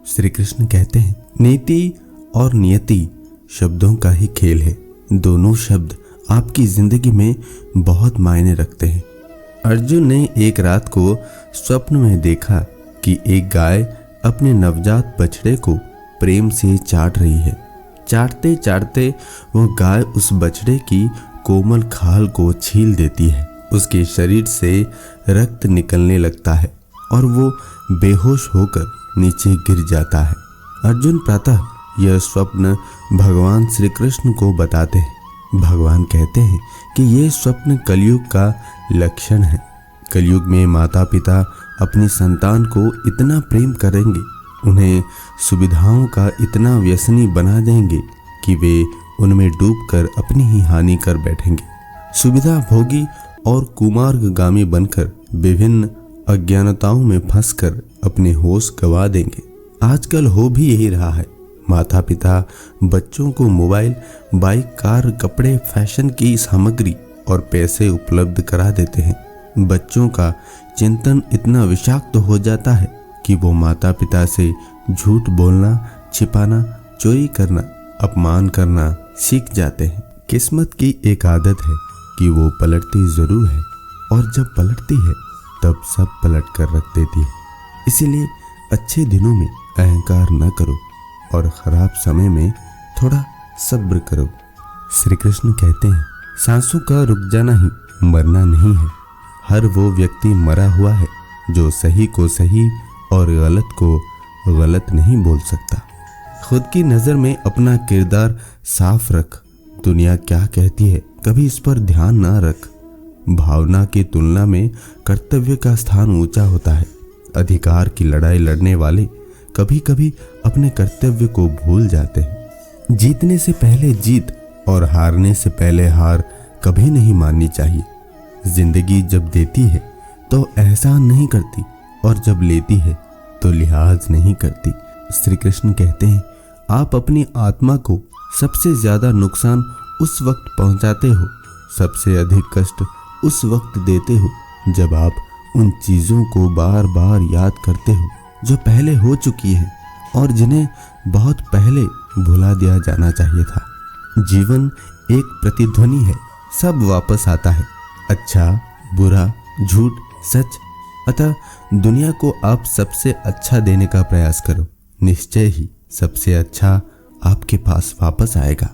श्री कृष्ण कहते हैं, नीति और नियति शब्दों का ही खेल है। दोनों शब्द आपकी जिंदगी में बहुत मायने रखते हैं। अर्जुन ने एक रात को स्वप्न में देखा कि एक गाय अपने नवजात बछड़े को प्रेम से चाट रही है। चाटते चाटते वो गाय उस बछड़े की कोमल खाल को छील देती है। उसके शरीर से रक्त निकलने लगता है और वो बेहोश होकर नीचे गिर जाता है। अर्जुन प्रातः यह स्वप्न भगवान श्री कृष्ण को बताते हैं। भगवान कहते हैं कि ये स्वप्न कलयुग का लक्षण है। कलयुग में माता पिता अपनी संतान को इतना प्रेम करेंगे, उन्हें सुविधाओं का इतना व्यसनी बना देंगे कि वे उनमें डूबकर अपनी ही हानि कर बैठेंगे। सुविधा भोगी और कुमार्गगामी बनकर विभिन्न अज्ञानताओं में फंसकर अपने होश गंवा देंगे। आजकल हो भी यही रहा है। माता पिता बच्चों को मोबाइल, बाइक, कार, कपड़े, फैशन की सामग्री और पैसे उपलब्ध करा देते हैं। बच्चों का चिंतन इतना विषाक्त हो जाता है कि वो माता पिता से झूठ बोलना, छिपाना, चोरी करना, अपमान करना सीख जाते हैं। किस्मत की एक आदत है कि वो पलटती जरूर है और जब पलटती है तब सब पलट कर रख देती है। इसीलिए अच्छे दिनों में अहंकार न करो और खराब समय में थोड़ा सब्र करो। श्री कृष्ण कहते हैं, सांसों का रुक जाना ही मरना नहीं है। हर वो व्यक्ति मरा हुआ है जो सही को सही और गलत को गलत नहीं बोल सकता। खुद की नज़र में अपना किरदार साफ रख। दुनिया क्या कहती है कभी इस पर ध्यान ना रख। भावना की तुलना में कर्तव्य का स्थान ऊंचा होता है। अधिकार की लड़ाई लड़ने वाले कभी कभी अपने कर्तव्य को भूल जाते हैं। जीतने से पहले जीत और हारने से पहले हार कभी नहीं माननी चाहिए। जिंदगी जब देती है तो एहसान नहीं करती और जब लेती है तो लिहाज नहीं करती। श्री कृष्ण कहते हैं, आप अपनी आत्मा को सबसे ज्यादा नुकसान उस वक्त पहुंचाते हो, सबसे अधिक कष्ट उस वक्त देते हो जब आप उन चीजों को बार बार याद करते हो जो पहले हो चुकी है और जिन्हें बहुत पहले भुला दिया जाना चाहिए था। जीवन एक प्रतिध्वनि है, सब वापस आता है, अच्छा, बुरा, झूठ, सच। अतः दुनिया को आप सबसे अच्छा देने का प्रयास करो। निश्चय ही सबसे अच्छा आपके पास वापस आएगा।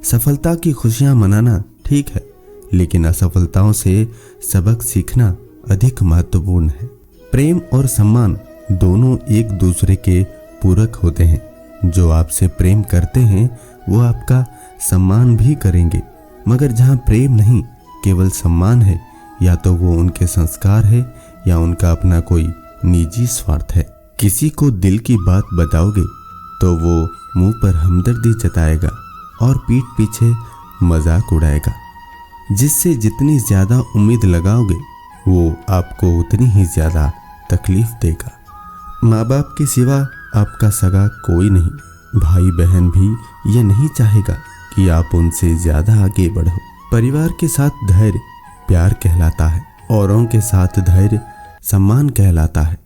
सफलता की खुशियां मनाना ठीक है, लेकिन असफलताओं से सबक सीखना अधिक महत्वपूर्ण है। प्रेम और सम्मान दोनों एक दूसरे के पूरक होते हैं। जो आपसे प्रेम करते हैं वो आपका सम्मान भी करेंगे, मगर जहाँ प्रेम नहीं केवल सम्मान है, या तो वो उनके संस्कार है या उनका अपना कोई निजी स्वार्थ है। किसी को दिल की बात बताओगे तो वो मुंह पर हमदर्दी जताएगा और पीठ पीछे मजाक उड़ाएगा। जिससे जितनी ज्यादा उम्मीद लगाओगे वो आपको उतनी ही ज्यादा तकलीफ देगा। माँ बाप के सिवा आपका सगा कोई नहीं। भाई बहन भी ये नहीं चाहेगा कि आप उनसे ज्यादा आगे बढ़ो। परिवार के साथ धैर्य प्यार कहलाता है, औरों के साथ धैर्य सम्मान कहलाता है,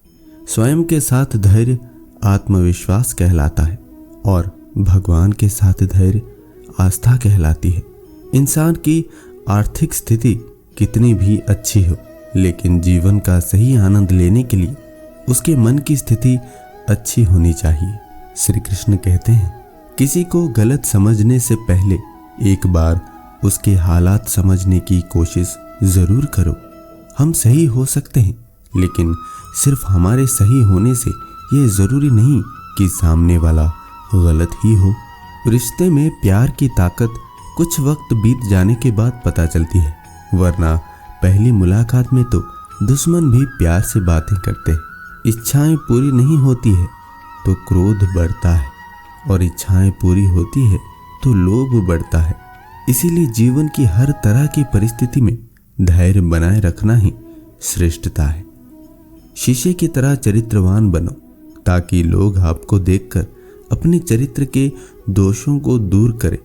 स्वयं के साथ धैर्य आत्मविश्वास कहलाता है और भगवान के साथ धैर्य आस्था कहलाती है। इंसान की आर्थिक स्थिति कितनी भी अच्छी हो, लेकिन जीवन का सही आनंद लेने के लिए उसके मन की स्थिति अच्छी होनी चाहिए। श्री कृष्ण कहते हैं, किसी को गलत समझने से पहले एक बार उसके हालात समझने की कोशिश जरूर करो। हम सही हो सकते हैं, लेकिन सिर्फ हमारे सही होने से ये जरूरी नहीं कि सामने वाला गलत ही हो। रिश्ते में प्यार की ताकत कुछ वक्त बीत जाने के बाद पता चलती है, वरना पहली मुलाकात में तो दुश्मन भी प्यार से बातें करते हैं। इच्छाएं पूरी नहीं होती है तो क्रोध बढ़ता है और इच्छाएं पूरी होती है तो लोभ बढ़ता है। इसीलिए जीवन की हर तरह की परिस्थिति में धैर्य बनाए रखना ही श्रेष्ठता है। शीशे की तरह चरित्रवान बनो ताकि लोग आपको देखकर अपने चरित्र के दोषों को दूर करें,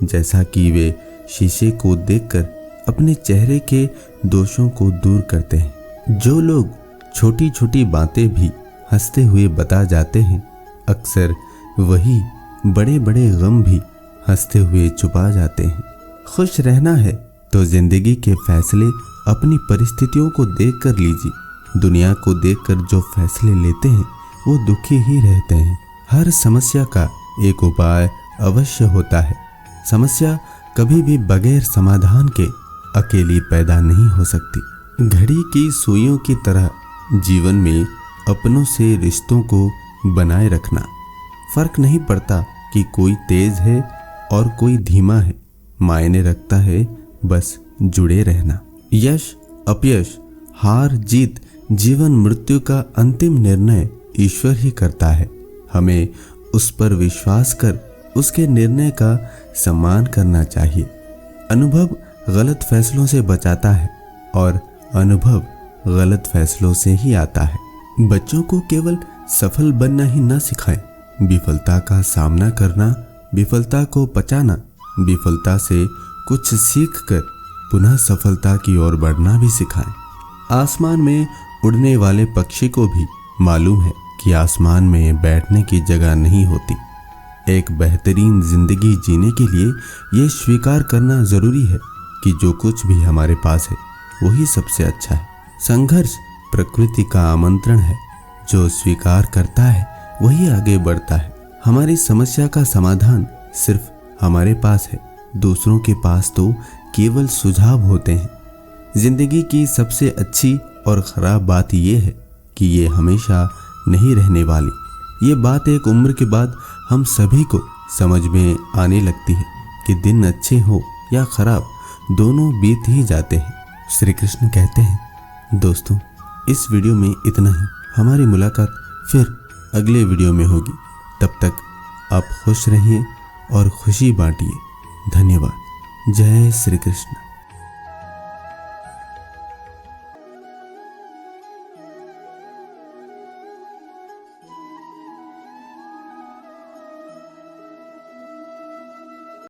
जैसा कि वे शीशे को देखकर अपने चेहरे के दोषों को दूर करते हैं। जो लोग छोटी छोटी बातें भी हंसते हुए बता जाते हैं, अक्सर वही बड़े बड़े गम भी हंसते हुए छुपा जाते हैं। खुश रहना है तो जिंदगी के फैसले अपनी परिस्थितियों को देखकर लीजिए। दुनिया को देखकर जो फैसले लेते हैं वो दुखी ही रहते हैं। हर समस्या का एक उपाय अवश्य होता है। समस्या कभी भी बगैर समाधान के अकेली पैदा नहीं हो सकती। घड़ी की सुइयों की तरह जीवन में अपनों से रिश्तों को बनाए रखना। फर्क नहीं पड़ता कि कोई तेज है और कोई धीमा है, मायने रखता है बस जुड़े रहना। यश अपयश, हार जीत, जीवन मृत्यु का अंतिम निर्णय ईश्वर ही करता है। हमें उस पर विश्वास कर उसके निर्णय का सम्मान करना चाहिए। अनुभव गलत फैसलों से बचाता है और अनुभव गलत फैसलों से ही आता है। बच्चों को केवल सफल बनना ही न सिखाएं, विफलता का सामना करना, विफलता को पचाना, विफलता से कुछ सीखकर पुनः सफलता की ओर बढ़ना भी सिखाएं। आसमान में उड़ने वाले पक्षी को भी मालूम है कि आसमान में बैठने की जगह नहीं होती। एक बेहतरीन जिंदगी जीने के लिए ये स्वीकार करना जरूरी है कि जो कुछ भी हमारे पास है वही सबसे अच्छा है। संघर्ष प्रकृति का आमंत्रण है, जो स्वीकार करता है वही आगे बढ़ता है। हमारी समस्या का समाधान सिर्फ हमारे पास है, दूसरों के पास तो केवल सुझाव होते हैं। जिंदगी की सबसे अच्छी और खराब बात यह है कि ये हमेशा नहीं रहने वाली। ये बात एक उम्र के बाद हम सभी को समझ में आने लगती है कि दिन अच्छे हो या खराब, दोनों बीत ही जाते हैं। श्री कृष्ण कहते हैं। दोस्तों, इस वीडियो में इतना ही। हमारी मुलाकात फिर अगले वीडियो में होगी। तब तक आप खुश रहिए और खुशी बांटिए। धन्यवाद। जय श्री कृष्ण।